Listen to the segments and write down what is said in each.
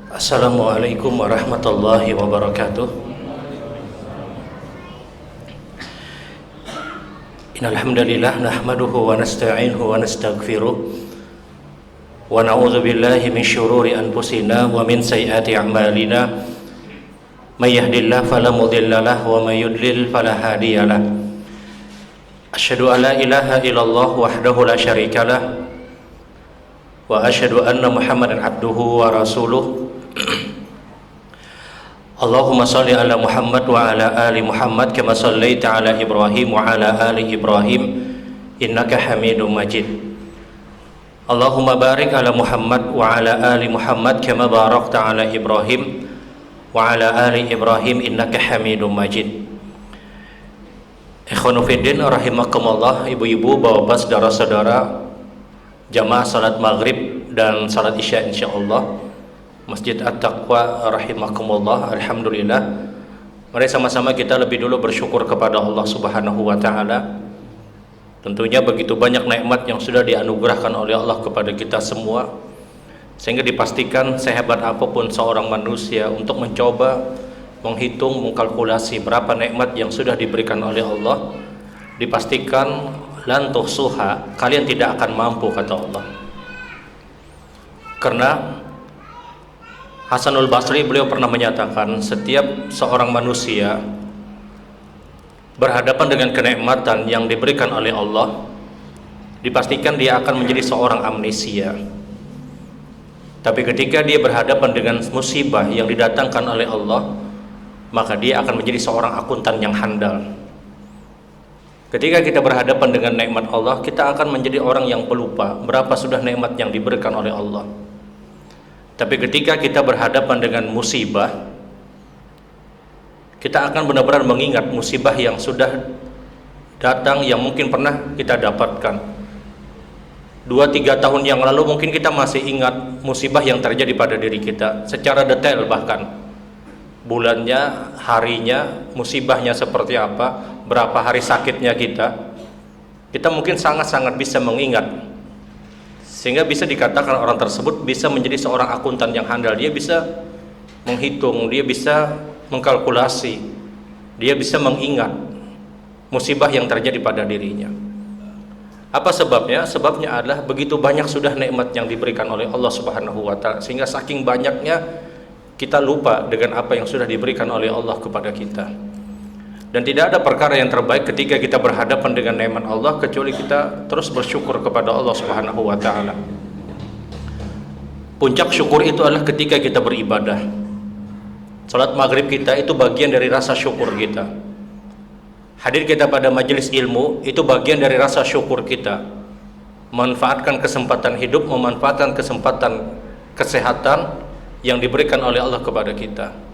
Assalamualaikum warahmatullahi wabarakatuh. Innal hamdalillah nahmaduhu wa nasta'inuhu wa nastaghfiruh wa na'udzu billahi min syururi anfusina wa min sayyiati a'malina. May yahdihillahu fala mudilla lahu wa may yudlil fala hadiyalah. Asyhadu an la ilaha illallah wahdahu la syarikalah wa asyhadu anna Muhammadan abduhu wa rasuluh. Allahumma salli ala Muhammad wa ala ali Muhammad kama sallaita ala Ibrahim wa ala ali Ibrahim innaka Hamidum Majid. Allahumma barik ala Muhammad wa ala ali Muhammad kama barakta ala Ibrahim wa ala ali Ibrahim innaka Hamidum Majid. Ikhwanu fiddin rahimakumullah, ibu-ibu, bapak-bapak, saudara-saudara, jamaah salat maghrib dan salat isya insyaallah Masjid At-Taqwa rahimakumullah. Alhamdulillah, mari sama-sama kita lebih dulu bersyukur kepada Allah Subhanahu wa taala. Tentunya begitu banyak nikmat yang sudah dianugerahkan oleh Allah kepada kita semua, sehingga dipastikan sehebat apapun seorang manusia untuk mencoba menghitung, mengkalkulasi berapa nikmat yang sudah diberikan oleh Allah, dipastikan lan tuhsuha, kalian tidak akan mampu, kata Allah. Karena Hasanul Basri, beliau pernah menyatakan, setiap seorang manusia berhadapan dengan kenikmatan yang diberikan oleh Allah, dipastikan dia akan menjadi seorang amnesia. Tapi ketika dia berhadapan dengan musibah yang didatangkan oleh Allah, maka dia akan menjadi seorang akuntan yang handal. Ketika kita berhadapan dengan nikmat Allah, kita akan menjadi orang yang pelupa berapa sudah nikmat yang diberikan oleh Allah. Tapi ketika kita berhadapan dengan musibah, kita akan benar-benar mengingat musibah yang sudah datang, yang mungkin pernah kita dapatkan 2-3 tahun yang lalu. Mungkin kita masih ingat musibah yang terjadi pada diri kita secara detail, bahkan bulannya, harinya, musibahnya seperti apa, berapa hari sakitnya kita mungkin sangat-sangat bisa mengingat, sehingga bisa dikatakan orang tersebut bisa menjadi seorang akuntan yang handal. Dia bisa menghitung, dia bisa mengkalkulasi, dia bisa mengingat musibah yang terjadi pada dirinya. Apa sebabnya? Sebabnya adalah begitu banyak sudah nikmat yang diberikan oleh Allah Subhanahu wa taala, sehingga saking banyaknya kita lupa dengan apa yang sudah diberikan oleh Allah kepada kita. Dan tidak ada perkara yang terbaik ketika kita berhadapan dengan nikmat Allah kecuali kita terus bersyukur kepada Allah Subhanahu wa taala. Puncak syukur itu adalah ketika kita beribadah. Salat maghrib kita itu bagian dari rasa syukur kita. Hadir kita pada majelis ilmu itu bagian dari rasa syukur kita. Memanfaatkan kesempatan hidup, memanfaatkan kesempatan kesehatan yang diberikan oleh Allah kepada kita.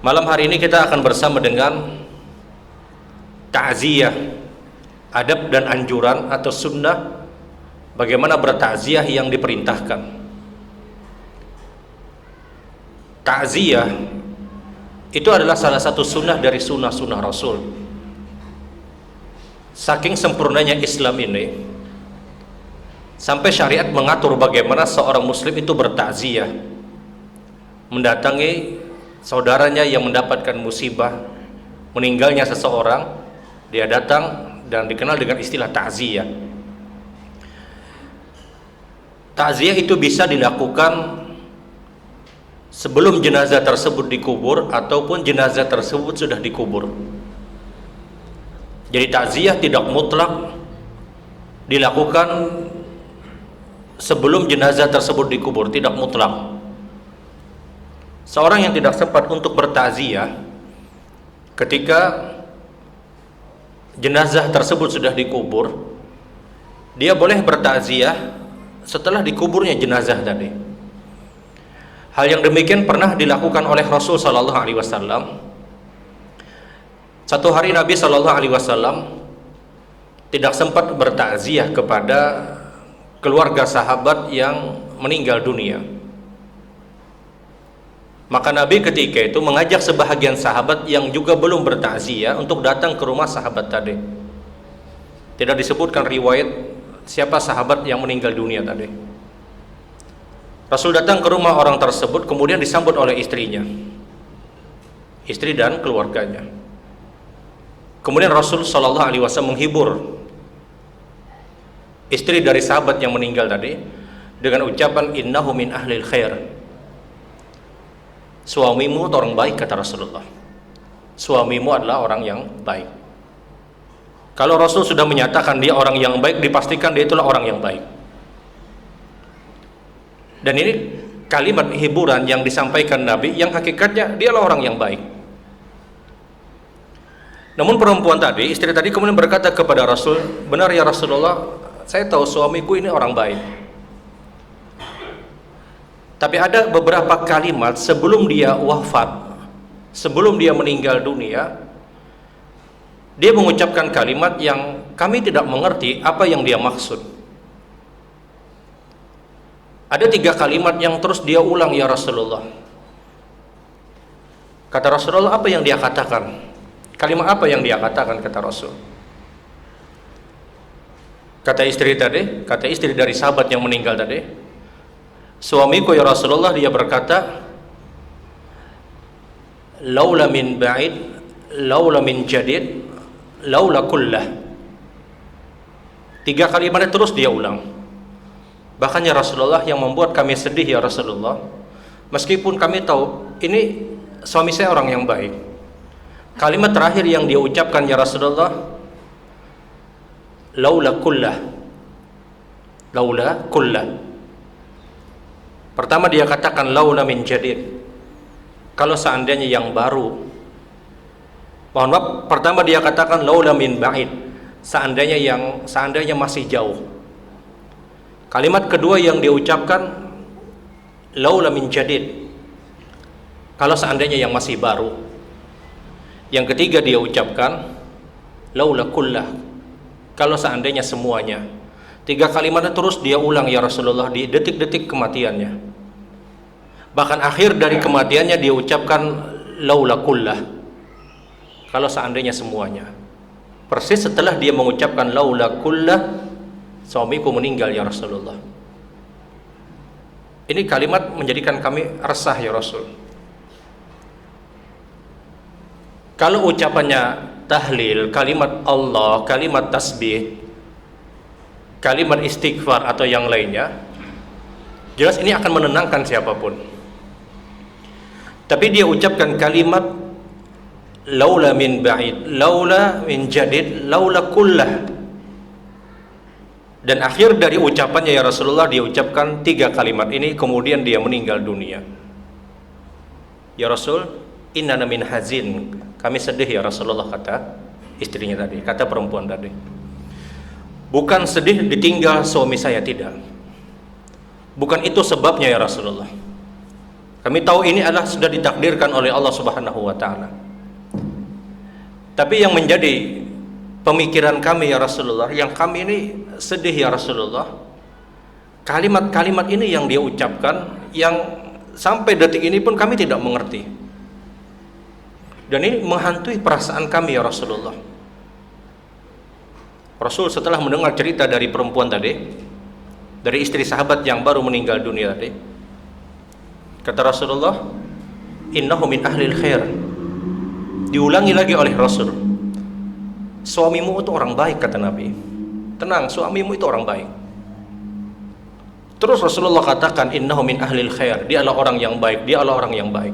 Malam hari ini kita akan bersama dengan ta'ziyah, adab dan anjuran atau sunnah bagaimana bertakziah yang diperintahkan. Ta'ziyah itu adalah salah satu sunnah dari sunnah-sunnah Rasul. Saking sempurnanya Islam ini, sampai syariat mengatur bagaimana seorang muslim itu bertakziah, mendatangi saudaranya yang mendapatkan musibah, meninggalnya seseorang, dia datang dan dikenal dengan istilah ta'ziyah. Ta'ziyah itu bisa dilakukan sebelum jenazah tersebut dikubur ataupun jenazah tersebut sudah dikubur. Jadi ta'ziyah tidak mutlak dilakukan sebelum jenazah tersebut dikubur, tidak mutlak. Seorang yang tidak sempat untuk bertakziah ketika jenazah tersebut sudah dikubur, dia boleh bertakziah setelah dikuburnya jenazah tadi. Hal yang demikian pernah dilakukan oleh Rasul sallallahu alaihi wasallam. Satu hari Nabi sallallahu alaihi wasallam tidak sempat bertakziah kepada keluarga sahabat yang meninggal dunia. Maka Nabi ketika itu mengajak sebahagian sahabat yang juga belum bertakziah untuk datang ke rumah sahabat tadi. Tidak disebutkan riwayat siapa sahabat yang meninggal dunia tadi. Rasul datang ke rumah orang tersebut, kemudian disambut oleh istrinya, istri dan keluarganya. Kemudian Rasul Shallallahu Alaihi Wasallam menghibur istri dari sahabat yang meninggal tadi dengan ucapan innahu min ahlil khair. Suamimu itu orang baik, kata Rasulullah. Suamimu adalah orang yang baik. Kalau Rasul sudah menyatakan dia orang yang baik, dipastikan dia itulah orang yang baik. Dan ini kalimat hiburan yang disampaikan Nabi, yang hakikatnya dialah orang yang baik. Namun perempuan tadi, istri tadi kemudian berkata kepada Rasul, benar ya Rasulullah, saya tahu suamiku ini orang baik. Tapi ada beberapa kalimat sebelum dia wafat, sebelum dia meninggal dunia, dia mengucapkan kalimat yang kami tidak mengerti apa yang dia maksud. Ada 3 kalimat yang terus dia ulang, ya Rasulullah. Kata Rasulullah, apa yang dia katakan? Kalimat apa yang dia katakan, kata Rasul? Kata istri tadi, kata istri dari sahabat yang meninggal tadi, suamiku ya Rasulullah, dia berkata, laula min ba'id, laula min jadid, laula kullah. 3 kalimatnya terus dia ulang. Bahkan ya Rasulullah, yang membuat kami sedih ya Rasulullah, meskipun kami tahu ini suami saya orang yang baik, kalimat terakhir yang dia ucapkan ya Rasulullah, laula kullah. Laula kullah. Pertama dia katakan laula min jadid, kalau seandainya yang baru. Mohon maaf, pertama dia katakan laula min ba'id, seandainya masih jauh. Kalimat kedua yang dia ucapkan laula min jadid, kalau seandainya yang masih baru. Yang ketiga dia ucapkan laula kullah, kalau seandainya semuanya. 3 kalimatnya terus dia ulang ya Rasulullah di detik-detik kematiannya. Bahkan akhir dari kematiannya dia ucapkan laula kullah, kalau seandainya semuanya. Persis setelah dia mengucapkan laula kullah, suamiku meninggal ya Rasulullah. Ini kalimat menjadikan kami resah ya Rasul. Kalau ucapannya tahlil, kalimat Allah, kalimat tasbih, kalimat istighfar atau yang lainnya, jelas ini akan menenangkan siapapun. Tapi dia ucapkan kalimat laula min ba'id, laula min jadid, laula kullah. Dan akhir dari ucapannya ya Rasulullah, dia ucapkan 3 kalimat ini, kemudian dia meninggal dunia. Ya Rasul, innana min hazin, kami sedih ya Rasulullah, kata istrinya tadi, kata perempuan tadi. Bukan sedih ditinggal suami saya, tidak. Bukan itu sebabnya ya Rasulullah. Kami tahu ini adalah sudah ditakdirkan oleh Allah Subhanahu wa taala. Tapi yang menjadi pemikiran kami ya Rasulullah, yang kami ini sedih ya Rasulullah, kalimat-kalimat ini yang dia ucapkan, yang sampai detik ini pun kami tidak mengerti. Dan ini menghantui perasaan kami ya Rasulullah. Rasul setelah mendengar cerita dari perempuan tadi, dari istri sahabat yang baru meninggal dunia tadi, kata Rasulullah, innahu min ahlil khair. Diulangi lagi oleh Rasul, suamimu itu orang baik, kata Nabi. Tenang, suamimu itu orang baik. Terus Rasulullah katakan innahu min ahlil khair, dia adalah orang yang baik, dia adalah orang yang baik.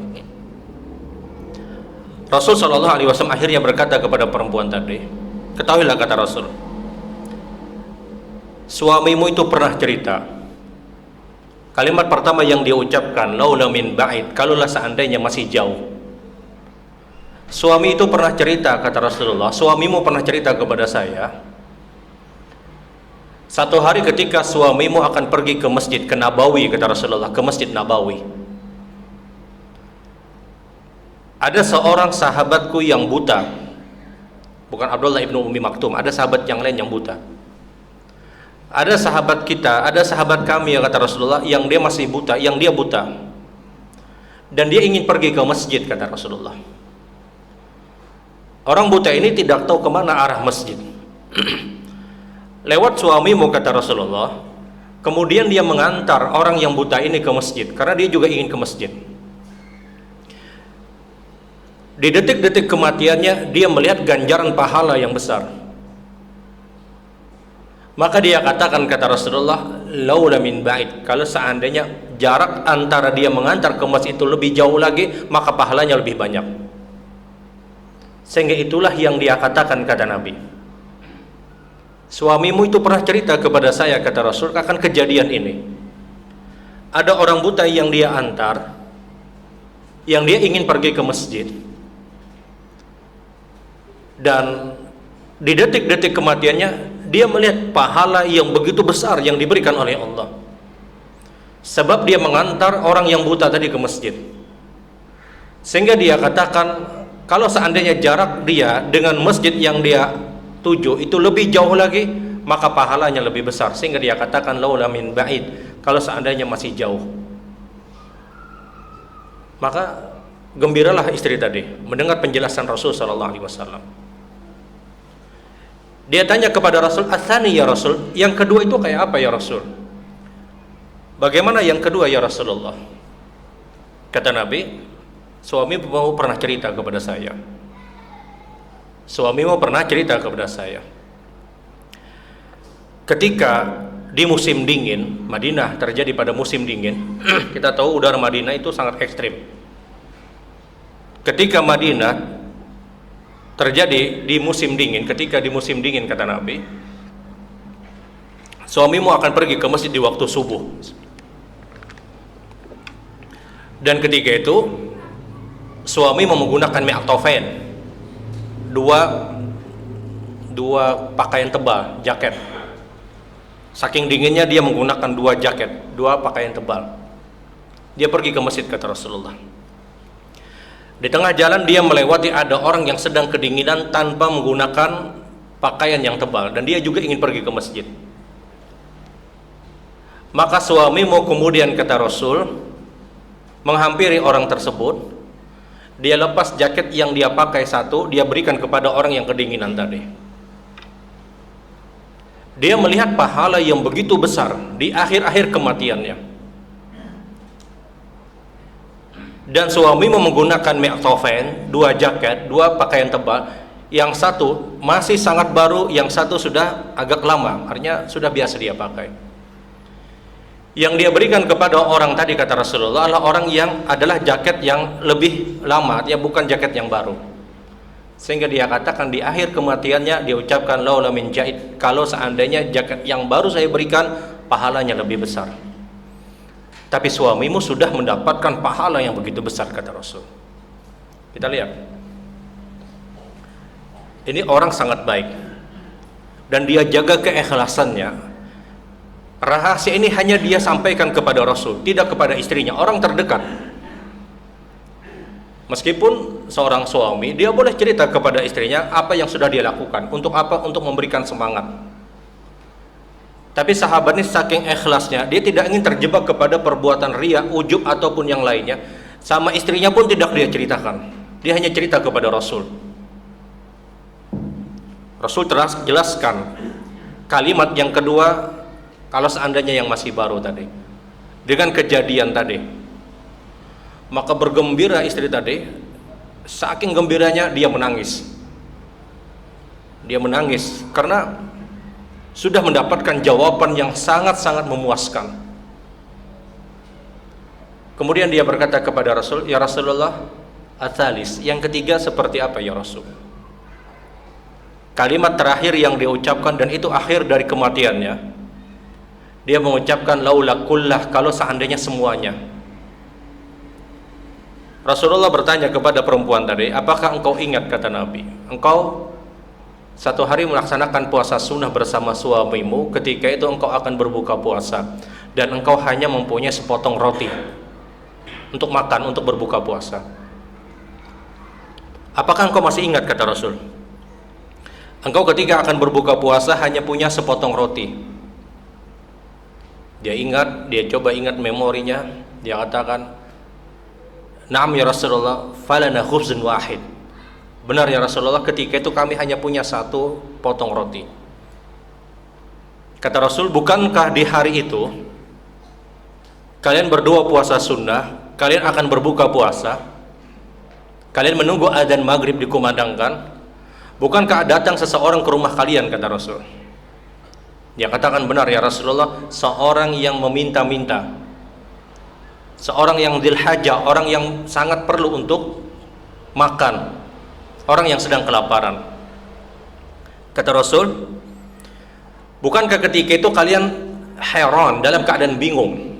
Rasul sallallahu alaihi wasallam akhirnya berkata kepada perempuan tadi, ketahuilah, kata Rasul, suamimu itu pernah cerita. Kalimat pertama yang dia ucapkan laula min ba'id, kalaulah seandainya masih jauh. Suami itu pernah cerita, kata Rasulullah, suamimu pernah cerita kepada saya, satu hari ketika suamimu akan pergi ke masjid, ke Nabawi, kata Rasulullah, ke Masjid Nabawi, ada seorang sahabatku yang buta, bukan Abdullah ibnu Ummi Maktum, ada sahabat yang lain yang buta. Ada sahabat kita, ada sahabat kami ya, kata Rasulullah, yang dia masih buta, yang dia buta, dan dia ingin pergi ke masjid, kata Rasulullah. Orang buta ini tidak tahu kemana arah masjid. Lewat suamimu, kata Rasulullah, Kemudian dia mengantar orang yang buta ini ke masjid, karena dia juga ingin ke masjid. Di detik-detik kematiannya, dia melihat ganjaran pahala yang besar. Maka dia katakan, kata Rasulullah, laula min ba'id, kalau seandainya jarak antara dia mengantar ke masjid itu lebih jauh lagi, maka pahalanya lebih banyak. Sehingga itulah yang dia katakan, kata Nabi, suamimu itu pernah cerita kepada saya, kata Rasul, akan kejadian ini. Ada orang buta yang dia antar, yang dia ingin pergi ke masjid, dan di detik-detik kematiannya dia melihat pahala yang begitu besar yang diberikan oleh Allah, sebab dia mengantar orang yang buta tadi ke masjid. Sehingga dia katakan, kalau seandainya jarak dia dengan masjid yang dia tuju itu lebih jauh lagi, maka pahalanya lebih besar. Sehingga dia katakan, laula min ba'id, kalau seandainya masih jauh. Maka gembiralah istri tadi mendengar penjelasan Rasul sallallahu alaihi wasallam. Dia tanya kepada Rasul, "Atsani ya Rasul, yang kedua itu kayak apa ya Rasul? Bagaimana yang kedua ya Rasulullah?" Kata Nabi, suamimu pernah cerita kepada saya. Suamimu pernah cerita kepada saya. Ketika di musim dingin, Madinah terjadi pada musim dingin. Kita tahu udara Madinah itu sangat ekstrim. Ketika Madinah terjadi di musim dingin, ketika di musim dingin, kata Nabi, suamimu akan pergi ke masjid di waktu subuh. Dan ketika itu suami menggunakan mi'tofen, dua pakaian tebal, jaket. Saking dinginnya dia menggunakan dua jaket, dua pakaian tebal. Dia pergi ke masjid, kata Rasulullah. Di tengah jalan dia melewati ada orang yang sedang kedinginan tanpa menggunakan pakaian yang tebal, dan dia juga ingin pergi ke masjid. Maka suamimu kemudian, kata Rasul, menghampiri orang tersebut. Dia lepas jaket yang dia pakai satu, dia berikan kepada orang yang kedinginan tadi. Dia melihat pahala yang begitu besar di akhir-akhir kematiannya. Dan suami menggunakan mi'tofen, dua jaket, dua pakaian tebal. Yang satu masih sangat baru, yang satu sudah agak lama, artinya sudah biasa dia pakai. Yang dia berikan kepada orang tadi, kata Rasulullah, adalah jaket yang lebih lama, artinya bukan jaket yang baru. Sehingga dia katakan di akhir kematiannya, dia ucapkan, laula min ja'id, kalau seandainya jaket yang baru saya berikan, pahalanya lebih besar. Tapi suamimu sudah mendapatkan pahala yang begitu besar, kata Rasul. Kita lihat, ini orang sangat baik, dan dia jaga keikhlasannya. Rahasia ini hanya dia sampaikan kepada Rasul, tidak kepada istrinya, orang terdekat. Meskipun seorang suami, dia boleh cerita kepada istrinya apa yang sudah dia lakukan. Untuk apa? Untuk memberikan semangat. Tapi sahabat ini saking ikhlasnya, dia tidak ingin terjebak kepada perbuatan riya, ujub ataupun yang lainnya. Sama istrinya pun tidak dia ceritakan. Dia hanya cerita kepada Rasul. Rasul telah jelaskan kalimat yang kedua, kalau seandainya yang masih baru tadi, dengan kejadian tadi. Maka bergembira istri tadi, saking gembiranya dia menangis. Dia menangis karena sudah mendapatkan jawaban yang sangat-sangat memuaskan. Kemudian dia berkata kepada Rasul, ya Rasulullah, atsalis, yang ketiga seperti apa ya Rasul? Kalimat terakhir yang dia ucapkan, dan itu akhir dari kematiannya, dia mengucapkan laula kullah, kalau seandainya semuanya. Rasulullah bertanya kepada perempuan tadi, apakah engkau ingat, kata Nabi, engkau satu hari melaksanakan puasa sunnah bersama suamimu, ketika itu engkau akan berbuka puasa, dan engkau hanya mempunyai sepotong roti untuk makan, untuk berbuka puasa. Apakah engkau masih ingat, kata Rasul, engkau ketika akan berbuka puasa hanya punya sepotong roti? Dia ingat, dia coba ingat memorinya, dia katakan, na'am ya Rasulullah, falana khubzun wahid. Benar ya Rasulullah, ketika itu kami hanya punya satu potong roti. Kata Rasul, bukankah di hari itu kalian berdua puasa sunnah, kalian akan berbuka puasa, kalian menunggu adzan maghrib dikumandangkan, bukankah datang seseorang ke rumah kalian, kata Rasul. Dia katakan, benar ya Rasulullah, seorang yang meminta-minta, seorang yang dzil hajah, orang yang sangat perlu untuk makan, orang yang sedang kelaparan. Kata Rasul, bukankah ketika itu kalian heran, dalam keadaan bingung,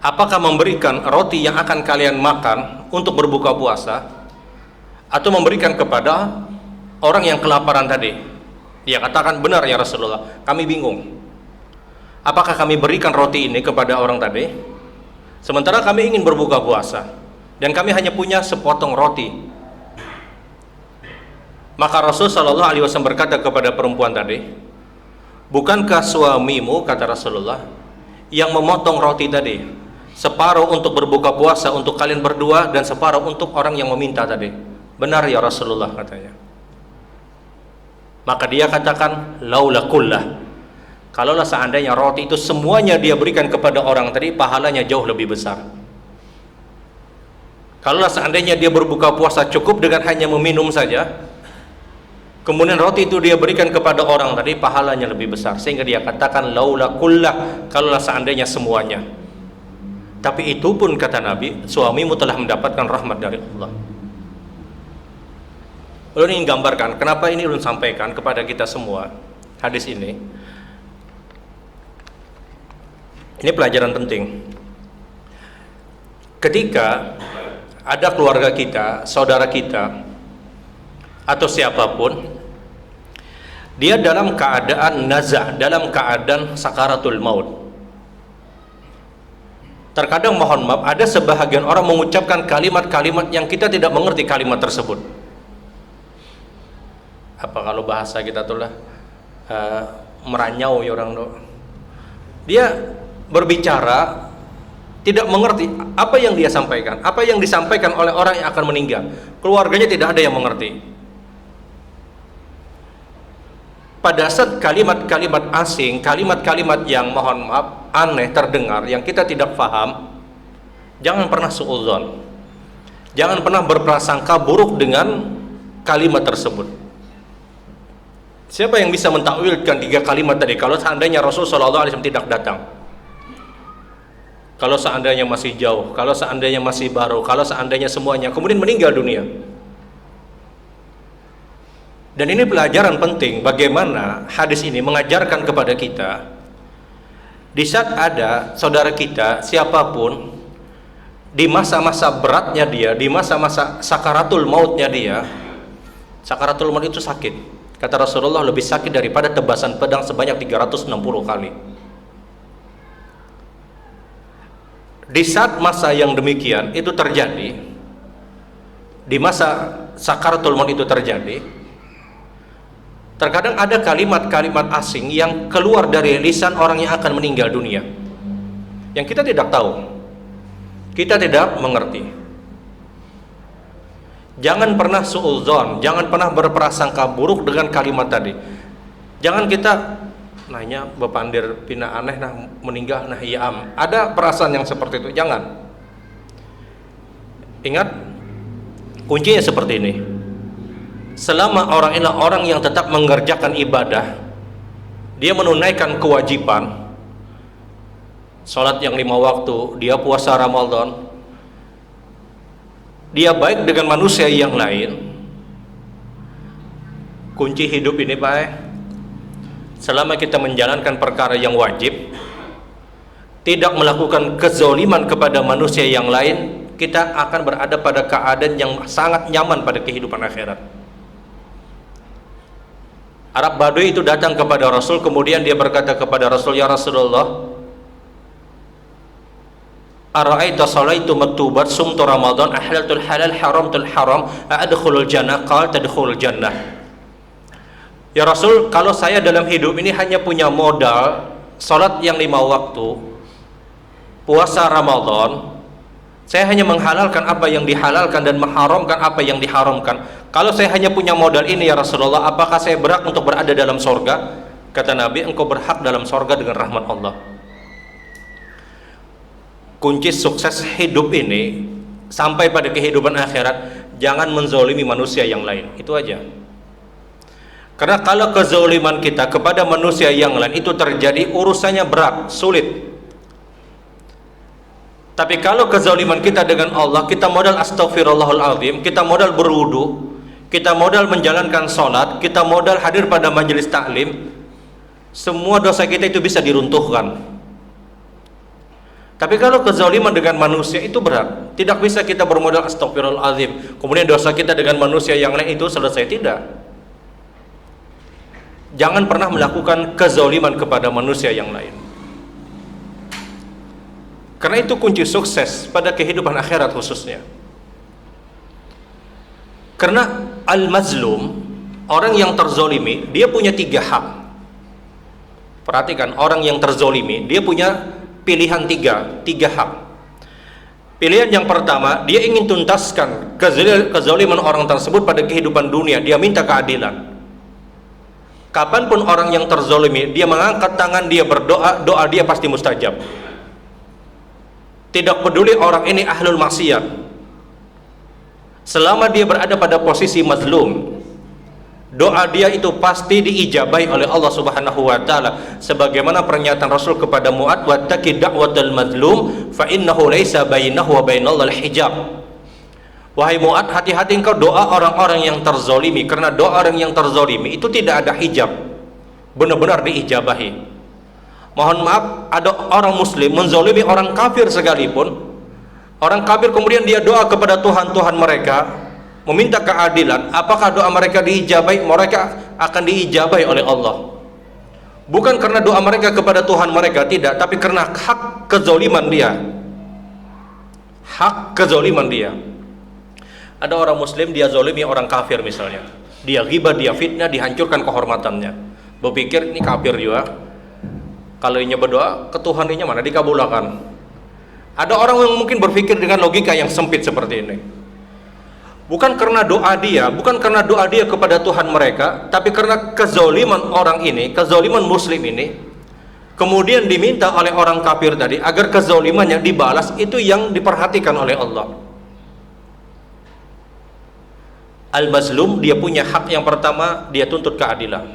apakah memberikan roti yang akan kalian makan untuk berbuka puasa, atau memberikan kepada orang yang kelaparan tadi? Dia katakan, benar ya Rasulullah, kami bingung, apakah kami berikan roti ini kepada orang tadi, sementara kami ingin berbuka puasa dan kami hanya punya sepotong roti. Maka Rasul Shallallahu Alaihi Wasallam berkata kepada perempuan tadi, bukankah suamimu, kata Rasulullah, yang memotong roti tadi, separuh untuk berbuka puasa untuk kalian berdua dan separuh untuk orang yang meminta tadi? Benar ya Rasulullah, katanya. Maka dia katakan, laula kullah, kalaulah seandainya roti itu semuanya dia berikan kepada orang tadi, pahalanya jauh lebih besar. Kalaulah seandainya dia berbuka puasa cukup dengan hanya meminum saja, kemudian roti itu dia berikan kepada orang tadi, pahalanya lebih besar. Sehingga dia katakan, laula kullah, kalaulah seandainya semuanya. Tapi itu pun, kata Nabi, suamimu telah mendapatkan rahmat dari Allah. Ulun ingin gambarkan kenapa ini ulun sampaikan kepada kita semua hadis ini. Ini pelajaran penting. Ketika ada keluarga kita, saudara kita, atau siapapun, dia dalam keadaan nazah, dalam keadaan sakaratul maut. Terkadang, mohon maaf, ada sebahagian orang mengucapkan kalimat-kalimat yang kita tidak mengerti kalimat tersebut. Apa kalau bahasa kita tuh lah meranyau ya orang tuh. Dia berbicara tidak mengerti apa yang dia sampaikan, apa yang disampaikan oleh orang yang akan meninggal. Keluarganya tidak ada yang mengerti. Pada saat kalimat-kalimat asing, kalimat-kalimat yang mohon maaf aneh terdengar, yang kita tidak paham, jangan pernah suudzon, jangan pernah berprasangka buruk dengan kalimat tersebut. Siapa yang bisa mentakwilkan 3 kalimat tadi kalau seandainya Rasul Shallallahu Alaihi Wasallam tidak datang? Kalau seandainya masih jauh, kalau seandainya masih baru, kalau seandainya semuanya kemudian meninggal dunia. Dan ini pelajaran penting bagaimana hadis ini mengajarkan kepada kita, di saat ada saudara kita siapapun di masa-masa beratnya dia, di masa-masa sakaratul mautnya dia. Sakaratul maut itu sakit. Kata Rasulullah, lebih sakit daripada tebasan pedang sebanyak 360 kali. Di saat masa yang demikian itu terjadi, di masa sakaratul maut itu terjadi, terkadang ada kalimat-kalimat asing yang keluar dari lisan orang yang akan meninggal dunia, yang kita tidak tahu, kita tidak mengerti. Jangan pernah suudzon, jangan pernah berprasangka buruk dengan kalimat tadi. Jangan kita nanya bepandir pina aneh nah meninggal nah iya am. Ada perasaan yang seperti itu, jangan. Ingat, kuncinya seperti ini. Selama orang ini orang yang tetap mengerjakan ibadah, dia menunaikan kewajiban, sholat yang 5 waktu, dia puasa Ramadan, dia baik dengan manusia yang lain. Kunci hidup ini Pak, selama kita menjalankan perkara yang wajib, tidak melakukan kezoliman kepada manusia yang lain, kita akan berada pada keadaan yang sangat nyaman pada kehidupan akhirat. Arab Badui itu datang kepada Rasul, kemudian dia berkata kepada Rasul, ya Rasulullah, ara'aita salaitu maktubat sumtu Ramadan ahlaltul halal haramtul haram adkhulul jannah qala tadkhulul jannah. Ya Rasul, kalau saya dalam hidup ini hanya punya modal salat yang 5 waktu, puasa Ramadan, saya hanya menghalalkan apa yang dihalalkan dan mengharamkan apa yang diharamkan. Kalau saya hanya punya modal ini ya Rasulullah, apakah saya berhak untuk berada dalam sorga? Kata Nabi, engkau berhak dalam sorga dengan rahmat Allah. Kunci sukses hidup ini sampai pada kehidupan akhirat, jangan menzolimi manusia yang lain. Itu aja. Karena kalau kezoliman kita kepada manusia yang lain itu terjadi, urusannya berat, sulit. Tapi kalau kezoliman kita dengan Allah, kita modal astaghfirullahal azim, kita modal berwudu, kita modal menjalankan sholat, kita modal hadir pada majelis taklim, semua dosa kita itu bisa diruntuhkan. Tapi kalau kezaliman dengan manusia itu berat, tidak bisa kita bermodal astagfirullahaladzim, kemudian dosa kita dengan manusia yang lain itu selesai, tidak. Jangan pernah melakukan kezaliman kepada manusia yang lain. Karena itu kunci sukses pada kehidupan akhirat khususnya. Karena al-mazlum, orang yang terzolimi, dia punya 3 hak. Perhatikan, orang yang terzolimi, dia punya pilihan tiga hak. Pilihan yang pertama, dia ingin tuntaskan kezaliman orang tersebut pada kehidupan dunia, dia minta keadilan. Kapanpun orang yang terzolimi, dia mengangkat tangan, dia berdoa, doa dia pasti mustajab. Tidak peduli orang ini ahlul maksiat, selama dia berada pada posisi mazlum, doa dia itu pasti diijabahi oleh Allah Subhanahu wa taala, sebagaimana pernyataan Rasul kepada Mu'adz, wattaqi da'watal mazlum fa innahu laisa bainahu wa bainallahi hijab. Wahai Mu'adz, hati-hati engkau doa orang-orang yang terzolimi, karena doa orang yang terzolimi itu tidak ada hijab, benar-benar diijabahi. Mohon maaf, ada orang muslim menzolimi orang kafir sekalipun, orang kafir kemudian dia doa kepada Tuhan mereka, meminta keadilan, apakah doa mereka diijabai? Mereka akan diijabai oleh Allah. Bukan karena doa mereka kepada Tuhan mereka, tidak, tapi karena hak kezoliman dia. Hak kezoliman dia. Ada orang muslim, dia zolimi orang kafir misalnya, dia ghibah, dia fitnah, dihancurkan kehormatannya, berpikir ini kafir juga, kalau ini berdoa ke Tuhan ini mana dikabulkan. Ada orang yang mungkin berpikir dengan logika yang sempit seperti ini. Bukan karena doa dia, bukan karena doa dia kepada Tuhan mereka, tapi karena kezoliman orang ini, kezoliman muslim ini, kemudian diminta oleh orang kafir tadi agar kezolimannya dibalas, itu yang diperhatikan oleh Allah. Al-mazlum, dia punya hak yang pertama, dia tuntut keadilan.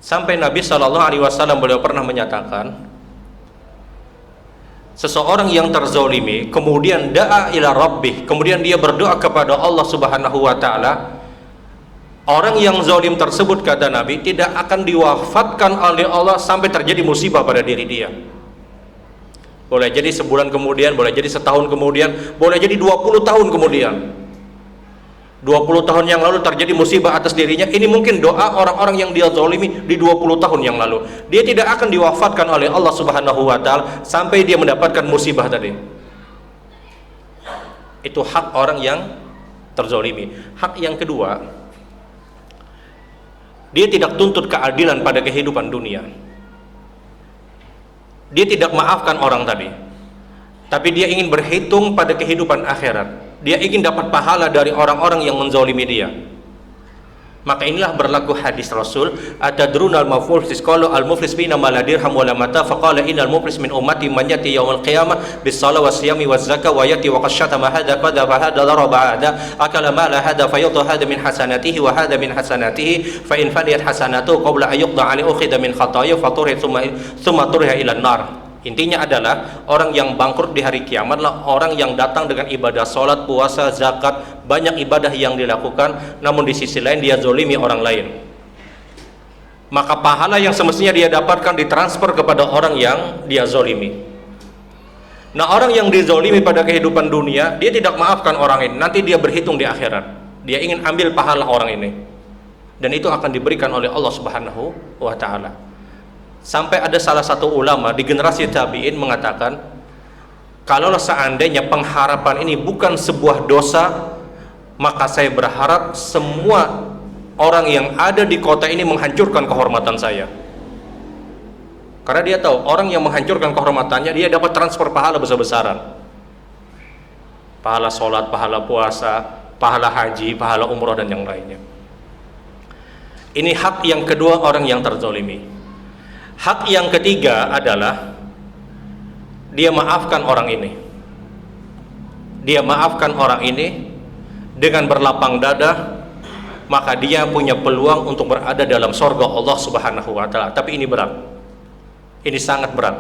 Sampai Nabi SAW beliau pernah menyatakan, seseorang yang terzolimi kemudian da'a ila rabbih, kemudian dia berdoa kepada Allah Subhanahu wa taala, orang yang zalim tersebut, kata Nabi, tidak akan diwafatkan oleh Allah sampai terjadi musibah pada diri dia. Boleh jadi sebulan kemudian, boleh jadi setahun kemudian, boleh jadi 20 tahun kemudian. 20 tahun yang lalu terjadi musibah atas dirinya, ini mungkin doa orang-orang yang dia zalimi di 20 tahun yang lalu. Dia tidak akan diwafatkan oleh Allah Subhanahu wa taala sampai dia mendapatkan musibah tadi. Itu hak orang yang terzalimi. Hak yang kedua, dia tidak tuntut keadilan pada kehidupan dunia. Dia tidak maafkan orang tadi, tapi dia ingin berhitung pada kehidupan akhirat. Dia ingin dapat pahala dari orang-orang yang menzalimi dia. Maka inilah berlaku hadis Rasul, atadrunal muflis, qala al muflis bina ma la dirham wa la mata, faqala innal muflis min ummati man yati yaumil qiyamah bis salah was siyami waz zakah wa yati wa qashata hadha qadha fa hadha daraba hadha akala ma la hadha fayudha hadha min hasanatihi wa hadha min hasanatihi fa in faniyat hasanatu qabla an yuqda an ukhidha min khataya faturhi thumma turha ila an-nar. Intinya adalah orang yang bangkrut di hari kiamat adalah orang yang datang dengan ibadah salat, puasa, zakat, banyak ibadah yang dilakukan, namun di sisi lain dia zolimi orang lain. Maka pahala yang semestinya dia dapatkan ditransfer kepada orang yang dia zolimi. Nah, orang yang dizolimi pada kehidupan dunia, dia tidak maafkan orang ini, nanti dia berhitung di akhirat. Dia ingin ambil pahala orang ini, dan itu akan diberikan oleh Allah Subhanahu wa ta'ala. Sampai ada salah satu ulama di generasi tabi'in mengatakan, kalau seandainya pengharapan ini bukan sebuah dosa, maka saya berharap semua orang yang ada di kota ini menghancurkan kehormatan saya. Karena dia tahu orang yang menghancurkan kehormatannya, dia dapat transfer pahala besar-besaran, pahala sholat, pahala puasa, pahala haji, pahala umroh, dan yang lainnya. Ini hak yang kedua orang yang terzolimi. Hak yang ketiga adalah dia maafkan orang ini. Dia maafkan orang ini dengan berlapang dada, maka dia punya peluang untuk berada dalam surga Allah Subhanahu wa taala. Tapi ini berat. Ini sangat berat.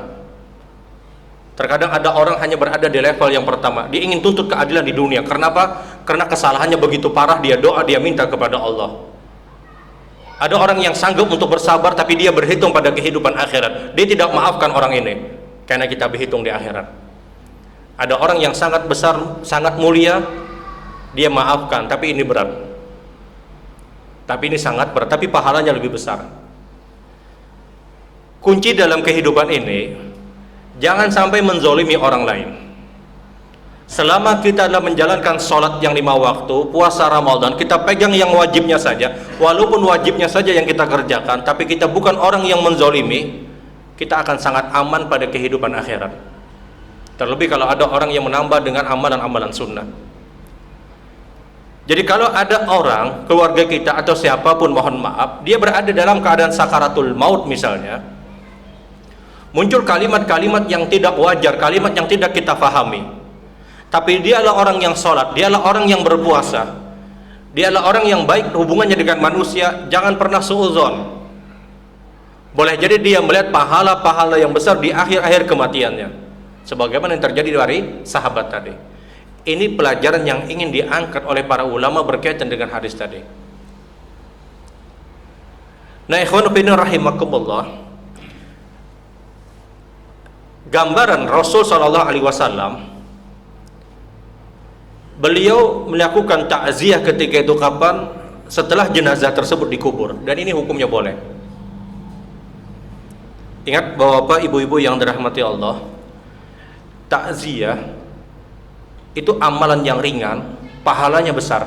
Terkadang ada orang hanya berada di level yang pertama. Dia ingin tuntut keadilan di dunia. Karena apa? Karena kesalahannya begitu parah, dia doa, dia minta kepada Allah. Ada orang yang sanggup untuk bersabar, tapi dia berhitung pada kehidupan akhirat. Dia tidak maafkan orang ini, karena kita berhitung di akhirat. Ada orang yang sangat besar, sangat mulia, dia maafkan, tapi ini berat. Tapi ini sangat berat, tapi pahalanya lebih besar. Kunci dalam kehidupan ini, jangan sampai menzolimi orang lain. Selama kita adalah menjalankan sholat yang 5 waktu, puasa Ramadan, kita pegang yang wajibnya saja. Walaupun wajibnya saja yang kita kerjakan, tapi kita bukan orang yang menzolimi, kita akan sangat aman pada kehidupan akhirat. Terlebih kalau ada orang yang menambah dengan amalan-amalan sunnah. Jadi kalau ada orang, keluarga kita atau siapapun, mohon maaf, dia berada dalam keadaan sakaratul maut misalnya, muncul kalimat-kalimat yang tidak wajar, kalimat yang tidak kita fahami. Tapi dia adalah orang yang sholat, dia adalah orang yang berpuasa, dia adalah orang yang baik hubungannya dengan manusia. Jangan pernah suudzon. Boleh jadi dia melihat pahala-pahala yang besar di akhir-akhir kematiannya, sebagaimana yang terjadi dari sahabat tadi. Ini pelajaran yang ingin diangkat oleh para ulama berkaitan dengan hadis tadi. Nah, ikhwan fillah rahimakumullah, gambaran Rasul sallallahu alaihi wasallam, beliau melakukan takziah ketika itu kapan? Setelah jenazah tersebut dikubur, dan ini hukumnya boleh. Ingat Bapak, Ibu-ibu yang dirahmati Allah, takziah itu amalan yang ringan, pahalanya besar.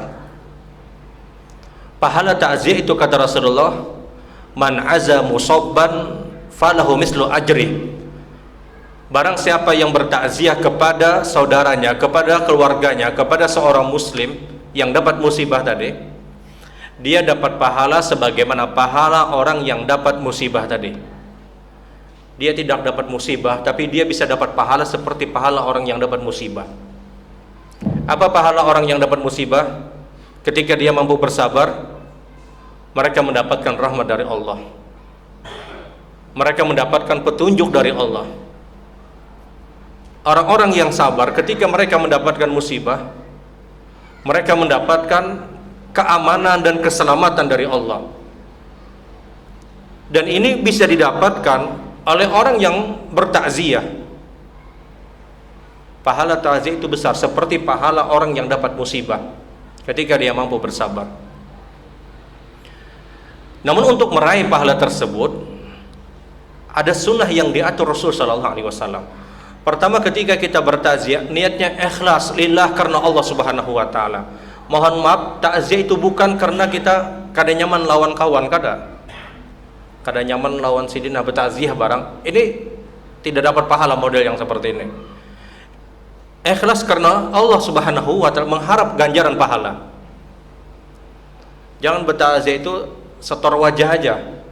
Pahala takziah itu kata Rasulullah, man aza musabban falahu mislu ajri. Barang siapa yang bertakziah kepada saudaranya, kepada keluarganya, kepada seorang muslim yang dapat musibah tadi, dia dapat pahala sebagaimana pahala orang yang dapat musibah tadi. Dia tidak dapat musibah, tapi dia bisa dapat pahala seperti pahala orang yang dapat musibah. Apa pahala orang yang dapat musibah? Ketika dia mampu bersabar, mereka mendapatkan rahmat dari Allah. Mereka mendapatkan petunjuk dari Allah. Orang-orang yang sabar ketika mereka mendapatkan musibah, mereka mendapatkan keamanan dan keselamatan dari Allah. Dan ini bisa didapatkan oleh orang yang bertakziah. Pahala takziah itu besar seperti pahala orang yang dapat musibah ketika dia mampu bersabar. Namun untuk meraih pahala tersebut, ada sunnah yang diatur Rasul sallallahu alaihi wasallam. Pertama, ketika kita bertakziah, niatnya ikhlas lillah, karena Allah Subhanahu wa taala. Mohon maaf, takziah itu bukan karena kita kada nyaman lawan kawan, kada nyaman lawan sidina bertakziah barang. Ini tidak dapat pahala model yang seperti ini. Ikhlas karena Allah Subhanahu wa taala, mengharap ganjaran pahala. Jangan bertakziah itu setor wajah aja.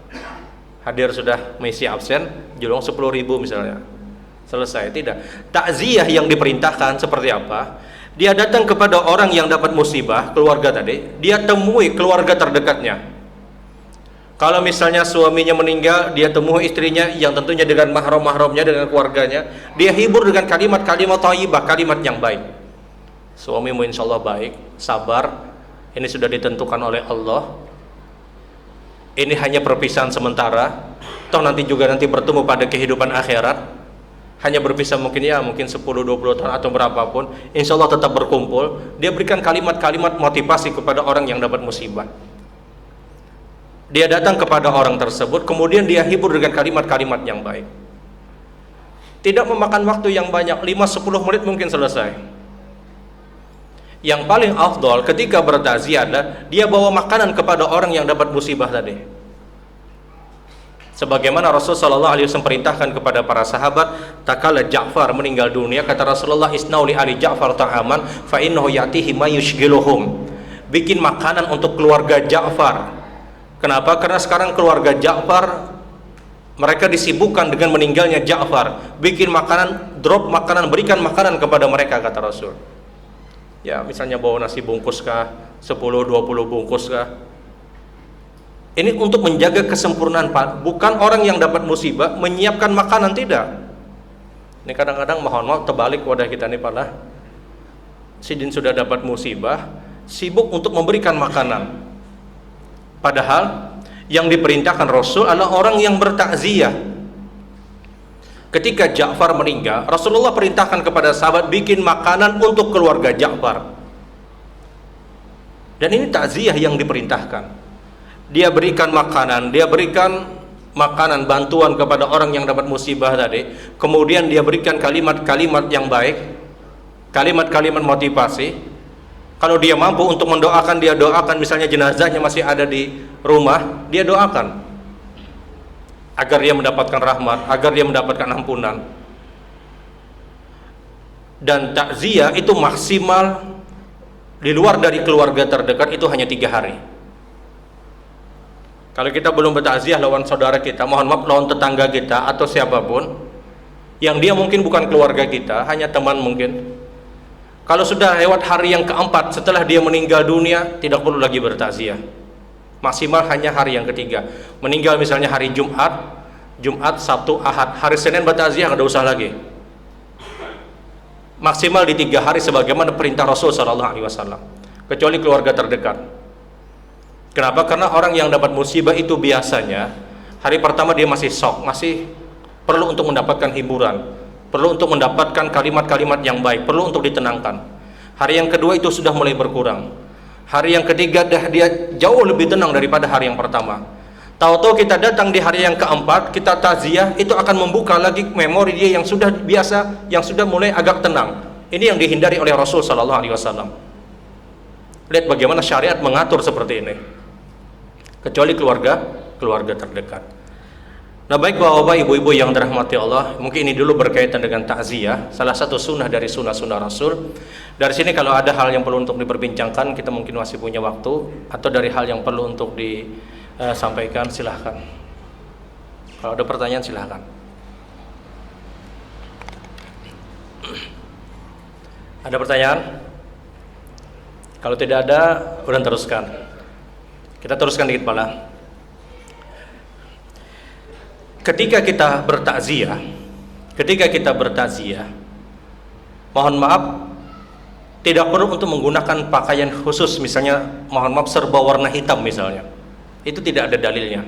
Hadir sudah mengisi absen, julung 10.000 misalnya. Selesai. Tidak. Takziah yang diperintahkan seperti apa? Dia datang kepada orang yang dapat musibah, keluarga tadi, dia temui keluarga terdekatnya. Kalau misalnya suaminya meninggal, dia temui istrinya yang tentunya dengan mahram-mahramnya, dengan keluarganya. Dia hibur dengan kalimat-kalimat thayyibah, kalimat yang baik. Suamimu insyaallah baik, sabar. Ini sudah ditentukan oleh Allah. Ini hanya perpisahan sementara. Toh nanti juga bertemu pada kehidupan akhirat. Hanya berpisah mungkin 10-20 tahun atau berapapun, insya Allah tetap berkumpul. Dia berikan kalimat-kalimat motivasi kepada orang yang dapat musibah. Dia datang kepada orang tersebut, kemudian dia hibur dengan kalimat-kalimat yang baik. Tidak memakan waktu yang banyak, 5-10 menit mungkin selesai. Yang paling afdol ketika bertakziah adalah dia bawa makanan kepada orang yang dapat musibah tadi. Sebagaimana Rasulullah SAW perintahkan kepada para sahabat, takala Ja'far meninggal dunia, kata Rasulullah, isnau li ali Ja'far ta'aman fa innahu ya'tihi ma yushghiluhum. Bikin makanan untuk keluarga Ja'far, Kenapa? Karena sekarang keluarga Ja'far mereka disibukkan dengan meninggalnya Ja'far, bikin makanan, drop makanan, berikan makanan kepada mereka, kata Rasul. Ya, misalnya bawa nasi bungkus kah, 10-20 bungkus kah. Ini untuk menjaga kesempurnaan, Pak. Bukan orang yang dapat musibah menyiapkan makanan, tidak. Ini kadang-kadang mohon maaf terbalik wadah kita nih, Pak lah. Sidin sudah dapat musibah, sibuk untuk memberikan makanan. Padahal yang diperintahkan Rasul adalah orang yang bertakziah. Ketika Ja'far meninggal, Rasulullah perintahkan kepada sahabat bikin makanan untuk keluarga Ja'far. Dan ini takziah yang diperintahkan. Dia berikan makanan, bantuan kepada orang yang dapat musibah tadi. Kemudian dia berikan kalimat-kalimat yang baik, kalimat-kalimat motivasi. Kalau dia mampu untuk mendoakan, dia doakan. Misalnya jenazahnya masih ada di rumah, dia doakan agar dia mendapatkan rahmat, agar dia mendapatkan ampunan. Dan takziah itu maksimal di luar dari keluarga terdekat itu hanya 3 hari. Kalau kita belum bertakziah lawan saudara kita, mohon maaf, lawan tetangga kita atau siapapun yang dia mungkin bukan keluarga kita, hanya teman mungkin. Kalau sudah lewat hari yang keempat setelah dia meninggal dunia, tidak perlu lagi bertakziah. Maksimal hanya hari yang ketiga. Meninggal misalnya hari Jumat, Sabtu, Ahad, hari Senin bertakziah, tidak usah lagi. Maksimal di 3 hari sebagaimana perintah Rasul SAW, kecuali keluarga terdekat. Kenapa? Karena orang yang dapat musibah itu biasanya hari pertama dia masih shock, masih perlu untuk mendapatkan hiburan, perlu untuk mendapatkan kalimat-kalimat yang baik, perlu untuk ditenangkan. Hari yang kedua itu sudah mulai berkurang. Hari yang ketiga dia jauh lebih tenang daripada hari yang pertama. Tahu-tahu kita datang di hari yang keempat, kita takziah, itu akan membuka lagi memori dia yang sudah biasa, yang sudah mulai agak tenang. Ini yang dihindari oleh Rasul SAW. Lihat bagaimana syariat mengatur seperti ini. Kecuali keluarga terdekat. Nah, baik bapak-bapak, ibu-ibu yang dirahmati Allah, mungkin ini dulu berkaitan dengan takziah, salah satu sunnah dari sunnah-sunnah Rasul. Dari sini kalau ada hal yang perlu untuk diperbincangkan, kita mungkin masih punya waktu, atau dari hal yang perlu untuk disampaikan, silahkan. Kalau ada pertanyaan silahkan. Ada pertanyaan? Kalau tidak ada, udah teruskan. Kita teruskan dikit pala. Ketika kita bertakziah, mohon maaf, tidak perlu untuk menggunakan pakaian khusus, misalnya mohon maaf serba warna hitam misalnya. Itu tidak ada dalilnya.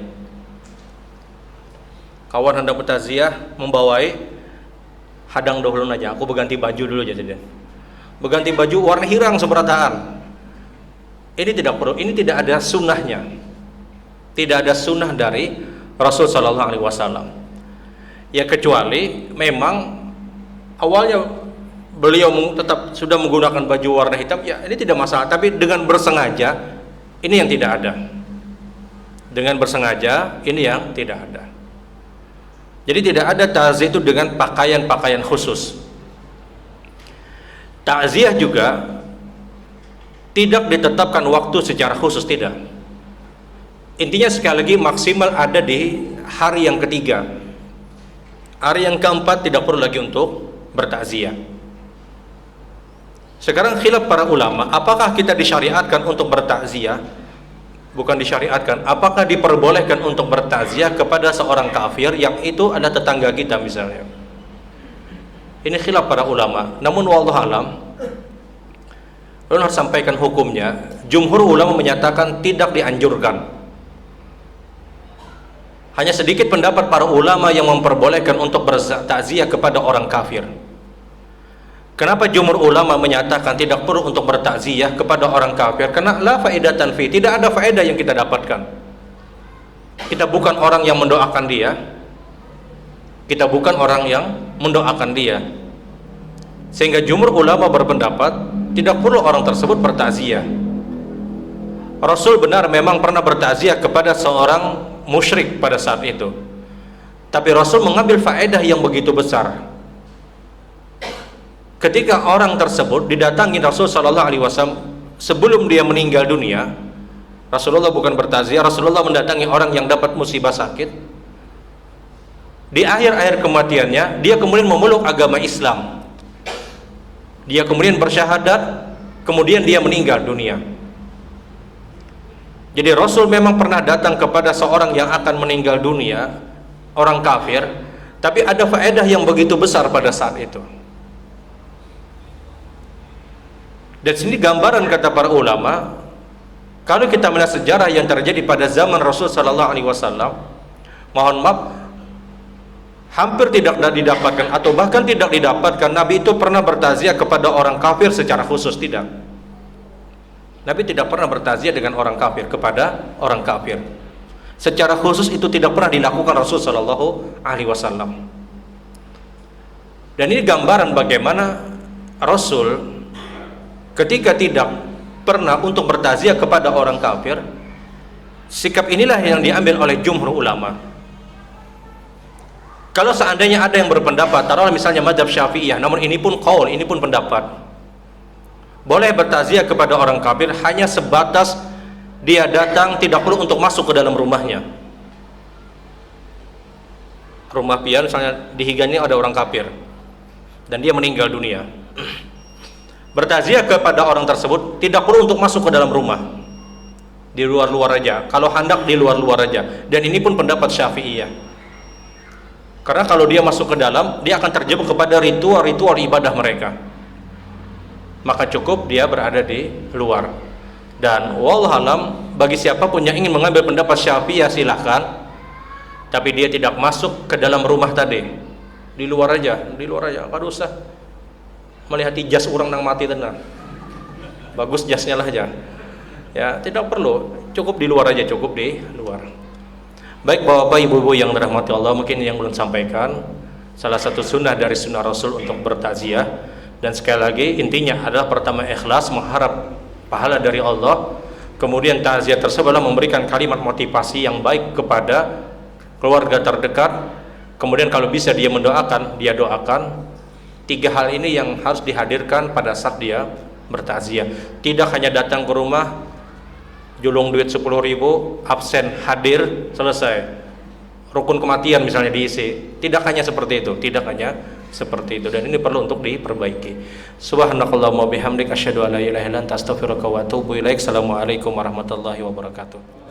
Kawan hendak bertakziah membawai, hadang dahulu aja, aku berganti baju dulu aja jadi. Berganti baju warna hirang seberataan. Ini tidak perlu, ini tidak ada sunnahnya. Tidak ada sunnah dari Rasul Sallallahu Alaihi Wasallam. Ya kecuali memang awalnya beliau tetap sudah menggunakan baju warna hitam, ya ini tidak masalah. Tapi dengan bersengaja, ini yang tidak ada. Dengan bersengaja, ini yang tidak ada. Jadi tidak ada takziah itu dengan pakaian-pakaian khusus. Takziah juga tidak ditetapkan waktu secara khusus, tidak. Intinya sekali lagi maksimal ada di hari yang ketiga. Hari yang keempat tidak perlu lagi untuk bertakziah. Sekarang khilaf para ulama, apakah kita disyariatkan untuk bertakziah? Bukan disyariatkan, apakah diperbolehkan untuk bertakziah kepada seorang kafir yang itu adalah tetangga kita misalnya? Ini khilaf para ulama. Namun wallahu alam, harus sampaikan hukumnya. Jumhur ulama menyatakan tidak dianjurkan. Hanya sedikit pendapat para ulama yang memperbolehkan untuk bertakziah kepada orang kafir. Kenapa jumhur ulama menyatakan tidak perlu untuk bertakziah kepada orang kafir? Karena la faedatan fi, tidak ada faedah yang kita dapatkan. Kita bukan orang yang mendoakan dia. Kita bukan orang yang mendoakan dia. Sehingga jumhur ulama berpendapat tidak perlu orang tersebut bertakziah. Rasul benar memang pernah bertakziah kepada seorang musyrik pada saat itu, tapi Rasul mengambil faedah yang begitu besar. Ketika orang tersebut didatangi Rasul Sallallahu Alaihi Wasallam sebelum dia meninggal dunia, Rasulullah bukan bertaziah, Rasulullah mendatangi orang yang dapat musibah sakit. Di akhir-akhir kematiannya, dia kemudian memeluk agama Islam. Dia kemudian bersyahadat, kemudian dia meninggal dunia. Jadi Rasul memang pernah datang kepada seorang yang akan meninggal dunia, orang kafir, tapi ada faedah yang begitu besar pada saat itu. Dan sini gambaran kata para ulama, kalau kita melihat sejarah yang terjadi pada zaman Rasul sallallahu alaihi wasallam, mohon maaf, hampir tidak didapatkan atau bahkan tidak didapatkan Nabi itu pernah bertaziah kepada orang kafir secara khusus, tidak. Nabi tidak pernah bertaziah dengan orang kafir, kepada orang kafir secara khusus, itu tidak pernah dilakukan Rasul sallallahu alaihi wasallam. Dan ini gambaran bagaimana Rasul ketika tidak pernah untuk bertaziah kepada orang kafir, sikap inilah yang diambil oleh jumhur ulama. Kalau seandainya ada yang berpendapat, taruhlah misalnya mazhab Syafi'iyah, namun ini pun qaul, ini pun pendapat, boleh bertaziah kepada orang kafir hanya sebatas dia datang, tidak perlu untuk masuk ke dalam rumahnya. Rumah pian misalnya di Higannya ada orang kafir dan dia meninggal dunia, bertaziah kepada orang tersebut tidak perlu untuk masuk ke dalam rumah, di luar-luar aja, kalau hendak di luar-luar aja. Dan ini pun pendapat Syafi'iyah, karena kalau dia masuk ke dalam, dia akan terjebak kepada ritual-ritual ibadah mereka, maka cukup dia berada di luar. Dan wallahualam, bagi siapapun yang ingin mengambil pendapat Syafi'iyah silahkan, tapi dia tidak masuk ke dalam rumah tadi, di luar aja, kada usah melihat jas orang nang mati tenang, bagus jasnya lah aja ya, tidak perlu, cukup di luar aja, cukup di luar. Baik bapak ibu-ibu yang dirahmati Allah, mungkin yang belum sampaikan salah satu sunnah dari sunnah Rasul untuk bertaziah. Dan sekali lagi intinya adalah pertama ikhlas, mengharap pahala dari Allah, kemudian taziah tersebut adalah memberikan kalimat motivasi yang baik kepada keluarga terdekat, kemudian kalau bisa dia mendoakan, dia doakan. Tiga hal ini yang harus dihadirkan pada saat dia bertaziah. Tidak hanya datang ke rumah, julung duit 10.000, absen, hadir, selesai, rukun kematian misalnya diisi. Tidak hanya seperti itu, tidak hanya seperti itu, dan ini perlu untuk diperbaiki. Subhanakallahumma bihamdik, asyhadu an la ilaha illa anta, astaghfiruka wa atubu ilaik. Assalamualaikum warahmatullahi wabarakatuh.